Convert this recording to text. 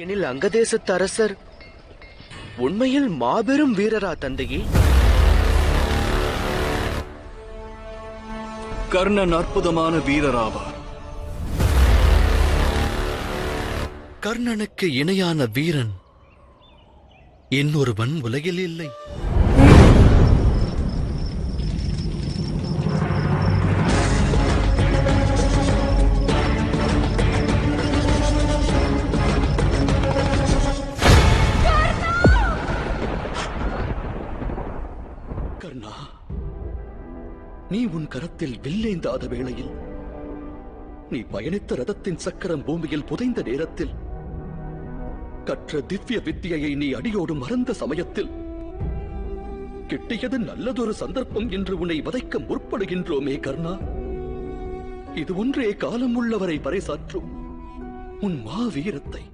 எனில் அங்கதேசத்து அரசர் உண்மையில் மாபெரும் வீரரா தந்தையே? கர்ணன் அற்புதமான வீரராவார். கர்ணனுக்கு இணையான வீரன் இன்னொருவன் உலகில் இல்லை. கர்ணா, நீ உன் கரத்தில் வில்லேந்தாத வேளையில், நீ பயணித்த ரதத்தின் சக்கரம் பூமியில் புதைந்த நேரத்தில், கற்ற திவ்ய வித்தியை நீ அடியோடு மறந்த சமயத்தில், கிட்டியது நல்லதொரு சந்தர்ப்பம் என்று உன்னை வதைக்க முற்படுகின்றோமே கர்ணா. இது ஒன்றே காலம் உள்ளவரை பறைசாற்றும் உன் மாவீரத்தை